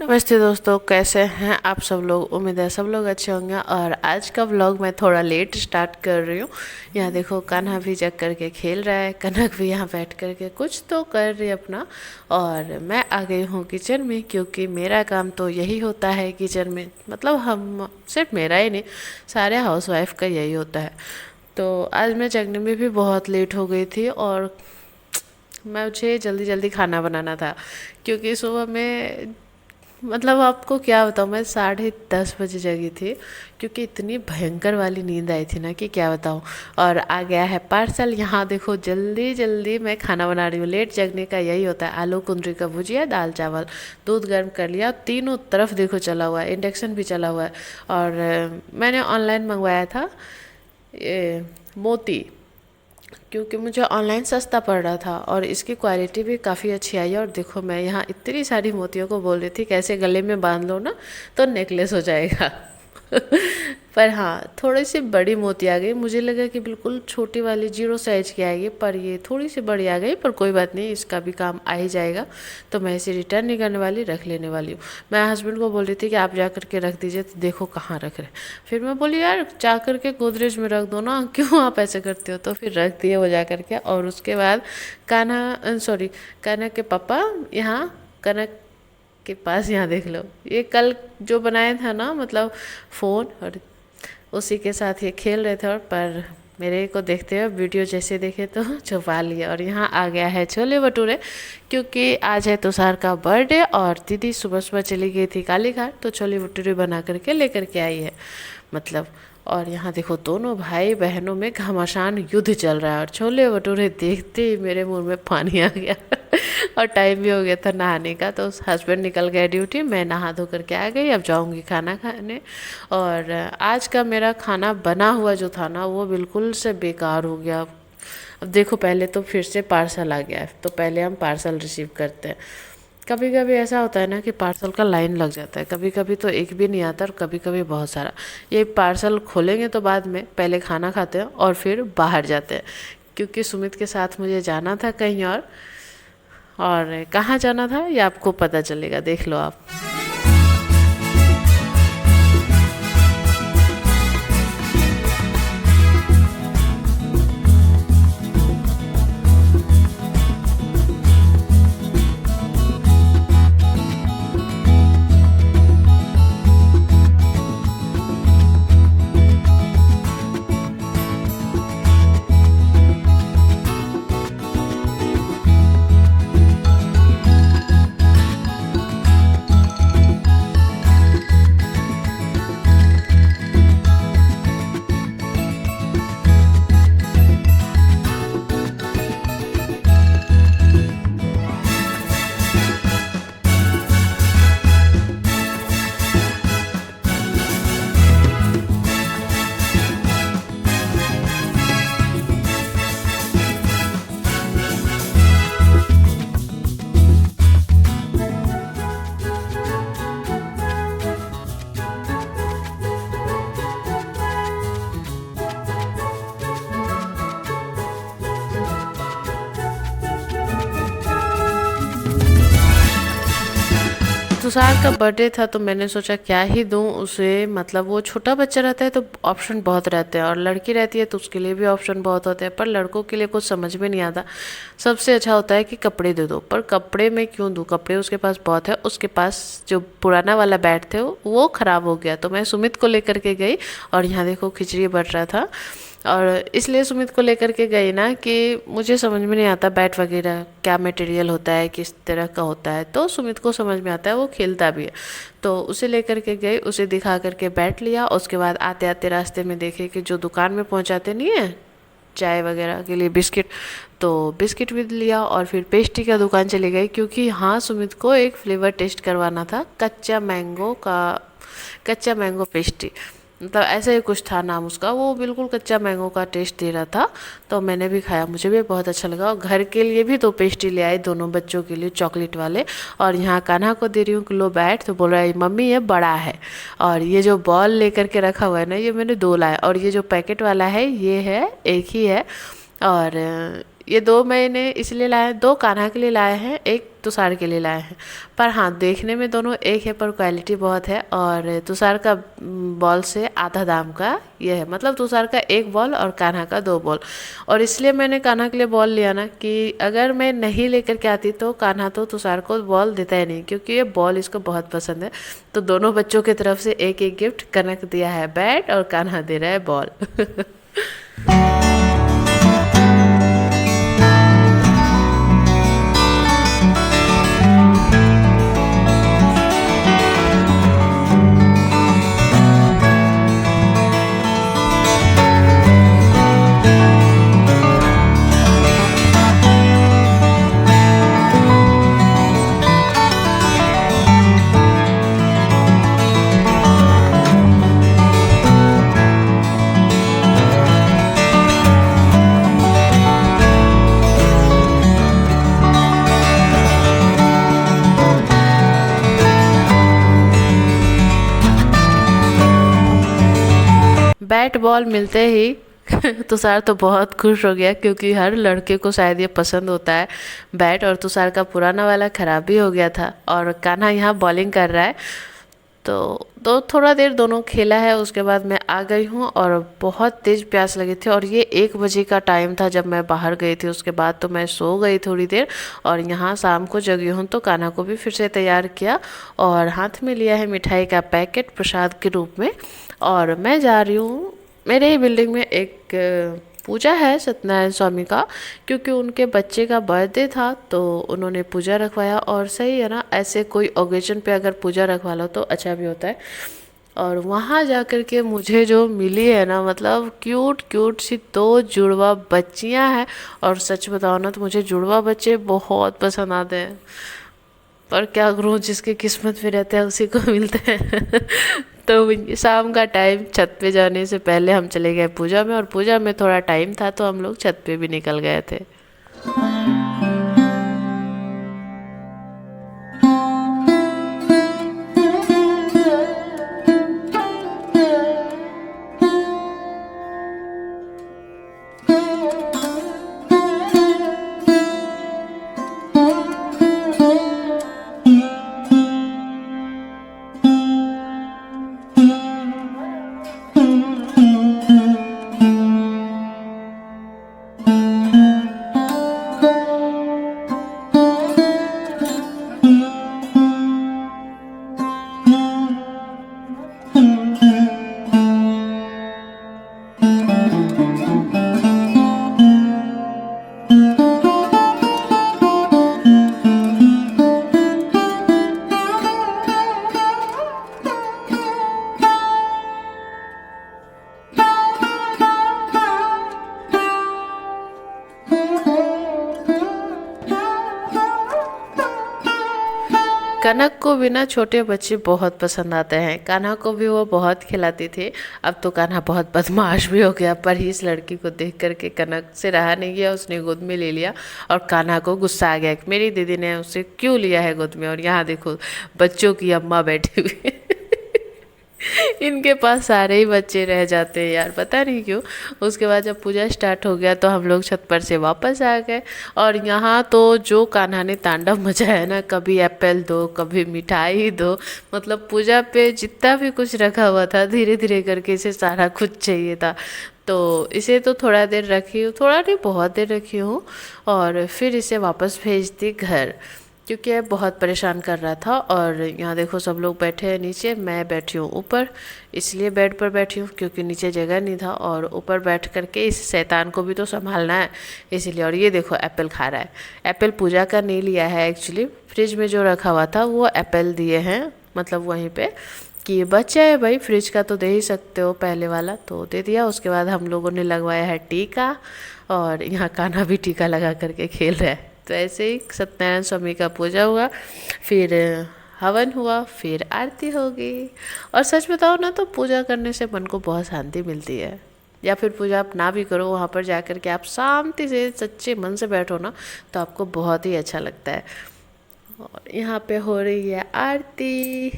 नमस्ते दोस्तों, कैसे हैं आप सब लोग। उम्मीद है सब लोग अच्छे होंगे। और आज का व्लॉग मैं थोड़ा लेट स्टार्ट कर रही हूँ। यहाँ देखो, कान्हा भी जग करके खेल रहा है, कनक भी यहाँ बैठ करके कुछ तो कर रही है अपना। और मैं आ गई हूँ किचन में, क्योंकि मेरा काम तो यही होता है किचन में। मतलब हम सिर्फ मेरा ही नहीं, सारे हाउसवाइफ का यही होता है। तो आज मैं जगने में भी बहुत लेट हो गई थी और मुझे जल्दी जल्दी खाना बनाना था, क्योंकि सुबह में मतलब आपको क्या बताऊँ, मैं 10:30 बजे जगी थी, क्योंकि इतनी भयंकर वाली नींद आई थी ना कि क्या बताऊँ। और आ गया है पार्सल। यहाँ देखो, जल्दी जल्दी मैं खाना बना रही हूँ। लेट जगने का यही होता है। आलू कुंदरी का भुजिया, दाल चावल, दूध गर्म कर लिया, तीनों तरफ देखो चला हुआ है, इंडक्शन भी चला हुआ है। और मैंने ऑनलाइन मंगवाया था ये मोती, क्योंकि मुझे ऑनलाइन सस्ता पड़ रहा था और इसकी क्वालिटी भी काफ़ी अच्छी आई। और देखो, मैं यहाँ इतनी सारी मोतियों को बोल रही थी कैसे गले में बांध लो ना तो नेकलेस हो जाएगा। पर हाँ, थोड़ी सी बड़ी मोती आ गई। मुझे लगा कि बिल्कुल छोटी वाली 0 साइज की आएगी, पर ये थोड़ी सी बड़ी आ गई। पर कोई बात नहीं, इसका भी काम आ ही जाएगा। तो मैं इसे रिटर्न नहीं करने वाली, रख लेने वाली हूँ। मैं हस्बैंड को बोल रही थी कि आप जा करके रख दीजिए, तो देखो कहाँ रख रहे। फिर मैं बोली, यार जा करके गोदरेज में रख दो ना, क्यों आप ऐसे करते हो। तो फिर रख दिए वो जा करके। और उसके बाद कनक के पापा यहाँ कनक के पास, यहाँ देख लो, ये कल जो बनाया था ना, मतलब फ़ोन, और उसी के साथ ये खेल रहे थे। और पर मेरे को देखते हुए वीडियो जैसे देखे तो छुपा लिया। और यहाँ आ गया है छोले भटूरे, क्योंकि आज है तुषार का बर्थडे और दीदी सुबह सुबह चली गई थी कालीघाट, तो छोले भटूरे बना करके लेकर के आई है मतलब। और यहाँ देखो, दोनों भाई बहनों में घमासान युद्ध चल रहा है। और छोले भटूरे देखते ही मेरे मुंह में पानी आ गया। और टाइम भी हो गया था नहाने का, तो हस्बैंड निकल गए ड्यूटी, मैं नहा धो करके आ गई। अब जाऊंगी खाना खाने। और आज का मेरा खाना बना हुआ जो था ना, वो बिल्कुल से बेकार हो गया। अब देखो, पहले तो फिर से पार्सल आ गया है, तो पहले हम पार्सल रिसीव करते हैं। कभी कभी ऐसा होता है ना कि पार्सल का लाइन लग जाता है, कभी कभी तो एक भी नहीं आता और कभी कभी बहुत सारा। ये पार्सल खोलेंगे तो बाद में, पहले खाना खाते हैं और फिर बाहर जाते हैं, क्योंकि सुमित के साथ मुझे जाना था कहीं और कहाँ जाना था ये आपको पता चलेगा, देख लो आप। तुषार का बर्थडे था, तो मैंने सोचा क्या ही दूं उसे। मतलब वो छोटा बच्चा रहता है तो ऑप्शन बहुत रहते हैं, और लड़की रहती है तो उसके लिए भी ऑप्शन बहुत होते हैं। पर लड़कों के लिए कुछ समझ में नहीं आता। सबसे अच्छा होता है कि कपड़े दे दो, पर कपड़े में क्यों दूं। कपड़े उसके पास बहुत है। उसके पास जो पुराना वाला बैट थे वो ख़राब हो गया, तो मैं सुमित को लेकर के गई। और यहाँ देखो, खिचड़ी बट रहा था, और इसलिए सुमित को लेकर के गई ना कि मुझे समझ में नहीं आता बैट वगैरह क्या मटेरियल होता है, किस तरह का होता है। तो सुमित को समझ में आता है, वो खेलता भी है। तो उसे लेकर के गई, उसे दिखा करके बैट लिया। उसके बाद आते आते रास्ते में देखे कि जो दुकान में पहुंचाते नहीं है चाय वगैरह के लिए बिस्किट, तो बिस्किट भी लिया। और फिर पेस्ट्री का दुकान चली गई, क्योंकि हाँ, सुमित को एक फ्लेवर टेस्ट करवाना था, कच्चा मैंगो पेस्ट्री। मतलब ऐसा ही कुछ था नाम उसका, वो बिल्कुल कच्चा मैंगो का टेस्ट दे रहा था। तो मैंने भी खाया, मुझे भी बहुत अच्छा लगा। और घर के लिए भी 2 पेस्ट्री ले आई, दोनों बच्चों के लिए चॉकलेट वाले। और यहाँ कान्हा को दे रही हूँ किलो बैट, तो बोल रहा है मम्मी ये बड़ा है। और ये जो बॉल लेकर के रखा हुआ है ना, ये मैंने 2 लाया। और ये जो पैकेट वाला है ये है, एक ही है। और ये दो मैंने इसलिए लाए हैं, दो कान्हा के लिए लाए हैं, एक तुषार के लिए लाए हैं। पर हाँ, देखने में दोनों एक है पर क्वालिटी बहुत है। और तुषार का बॉल से आधा दाम का ये है, मतलब तुषार का एक बॉल और कान्हा का दो बॉल। और इसलिए मैंने कान्हा के लिए बॉल लिया ना कि अगर मैं नहीं लेकर के आती तो कान्हा तो तुषार को बॉल देता ही नहीं, क्योंकि ये बॉल इसको बहुत पसंद है। तो दोनों बच्चों की तरफ से एक एक गिफ्ट, कनक दिया है बैट और कान्हा दे रहा है बॉल। बैट बॉल मिलते ही तुषार तो बहुत खुश हो गया, क्योंकि हर लड़के को शायद ये पसंद होता है बैट। और तुषार का पुराना वाला ख़राब भी हो गया था और कान्हा यहाँ बॉलिंग कर रहा है। तो थोड़ा देर दोनों खेला है, उसके बाद मैं आ गई हूँ और बहुत तेज़ प्यास लगी थी। और ये 1 बजे का टाइम था जब मैं बाहर गई थी। उसके बाद तो मैं सो गई थोड़ी देर और यहाँ शाम को जगी हूँ। तो कान्हा को भी फिर से तैयार किया और हाथ में लिया है मिठाई का पैकेट प्रसाद के रूप में। और मैं जा रही हूँ, मेरे ही बिल्डिंग में एक पूजा है सत्यनारायण स्वामी का, क्योंकि उनके बच्चे का बर्थडे था तो उन्होंने पूजा रखवाया। और सही है ना, ऐसे कोई ओकेजन पे अगर पूजा रखवा लो तो अच्छा भी होता है। और वहाँ जा कर के मुझे जो मिली है ना, मतलब क्यूट क्यूट सी दो जुड़वा बच्चियाँ हैं। और सच बताओ ना तो मुझे जुड़वा बच्चे बहुत पसंद आते हैं, पर क्या करूँ, जिसके किस्मत में रहते हैं उसी को मिलते हैं। तो शाम का टाइम, छत पे जाने से पहले हम चले गए पूजा में। और पूजा में थोड़ा टाइम था तो हम लोग छत पे भी निकल गए थे। कनक को भी ना छोटे बच्चे बहुत पसंद आते हैं। कान्हा को भी वो बहुत खिलाती थी। अब तो कान्हा बहुत बदमाश भी हो गया, पर इस लड़की को देख करके कनक से रहा नहीं गया, उसने गोद में ले लिया। और कान्हा को गुस्सा आ गया कि मेरी दीदी ने उसे क्यों लिया है गोद में। और यहाँ देखो बच्चों की अम्मा बैठी हुई है। इनके पास सारे ही बच्चे रह जाते हैं यार, पता नहीं क्यों। उसके बाद जब पूजा स्टार्ट हो गया तो हम लोग छत पर से वापस आ गए। और यहाँ तो जो कान्हा ने तांडव मचाया ना, कभी एप्पल दो, कभी मिठाई दो, मतलब पूजा पे जितना भी कुछ रखा हुआ था धीरे धीरे करके इसे सारा कुछ चाहिए था। तो इसे तो थोड़ा देर रखी हूँ, थोड़ा नहीं बहुत देर रखी हूँ। और फिर इसे वापस भेज दी घर, क्योंकि ये बहुत परेशान कर रहा था। और यहाँ देखो सब लोग बैठे हैं नीचे, मैं बैठी हूँ ऊपर, इसलिए बेड पर बैठी हूँ क्योंकि नीचे जगह नहीं था। और ऊपर बैठ करके इस शैतान को भी तो संभालना है इसीलिए। और ये देखो एप्पल खा रहा है। एप्पल पूजा का नहीं लिया है एक्चुअली, फ्रिज में जो रखा हुआ था वो एप्पल दिए हैं, मतलब वहीं पे कि बच्चा है भाई, फ्रिज का तो दे ही सकते हो, पहले वाला तो दे दिया। उसके बाद हम लोगों ने लगवाया है टीका, और यहाँ कान्हा भी टीका लगा करके खेल रहा है। तो ऐसे ही सत्यनारायण स्वामी का पूजा हुआ, फिर हवन हुआ, फिर आरती होगी। और सच बताओ ना तो पूजा करने से मन को बहुत शांति मिलती है। या फिर पूजा आप ना भी करो, वहाँ पर जा कर के आप शांति से सच्चे मन से बैठो ना, तो आपको बहुत ही अच्छा लगता है। और यहाँ पे हो रही है आरती।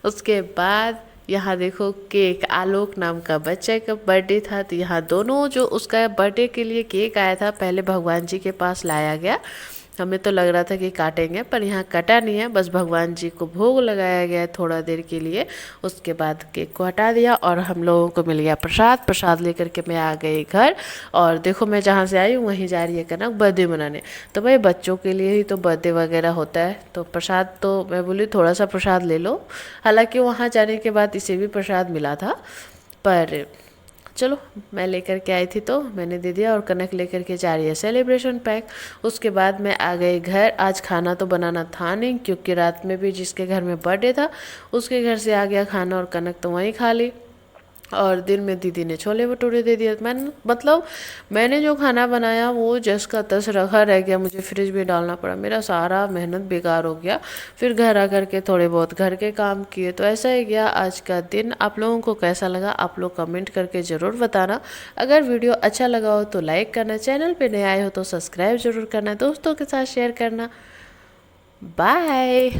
उसके बाद यहाँ देखो केक, आलोक नाम का बच्चे का बर्थडे था, तो यहाँ दोनों जो उसका बर्थडे के लिए केक आया था पहले भगवान जी के पास लाया गया। हमें तो लग रहा था कि काटेंगे, पर यहाँ कटा नहीं है, बस भगवान जी को भोग लगाया गया है थोड़ा देर के लिए। उसके बाद केक को हटा दिया और हम लोगों को मिल गया प्रसाद। प्रसाद लेकर के मैं आ गई घर, और देखो मैं जहाँ से आई हूँ वहीं जा रही है कनक बर्थडे मनाने। तो भाई बच्चों के लिए ही तो बर्थडे वगैरह होता है, तो प्रसाद तो मैं बोली थोड़ा सा प्रसाद ले लो। हालांकि वहाँ जाने के बाद इसे भी प्रसाद मिला था, पर चलो मैं लेकर के आई थी तो मैंने दे दिया। और कनक लेकर के जा रही है सेलिब्रेशन पैक। उसके बाद मैं आ गई घर। आज खाना तो बनाना था नहीं, क्योंकि रात में भी जिसके घर में बर्थडे था उसके घर से आ गया खाना, और कनक तो वहीं खा ली। और दिन में दीदी ने छोले भटूरे दे दिए। मैंने जो खाना बनाया वो जस का तस रखा रह गया, मुझे फ्रिज में डालना पड़ा, मेरा सारा मेहनत बेकार हो गया। फिर घर आकर के थोड़े बहुत घर के काम किए, तो ऐसा ही गया आज का दिन। आप लोगों को कैसा लगा आप लोग कमेंट करके ज़रूर बताना। अगर वीडियो अच्छा लगा हो तो लाइक करना, चैनल पे नए आए हो तो सब्सक्राइब ज़रूर करना, दोस्तों के साथ शेयर करना। बाय।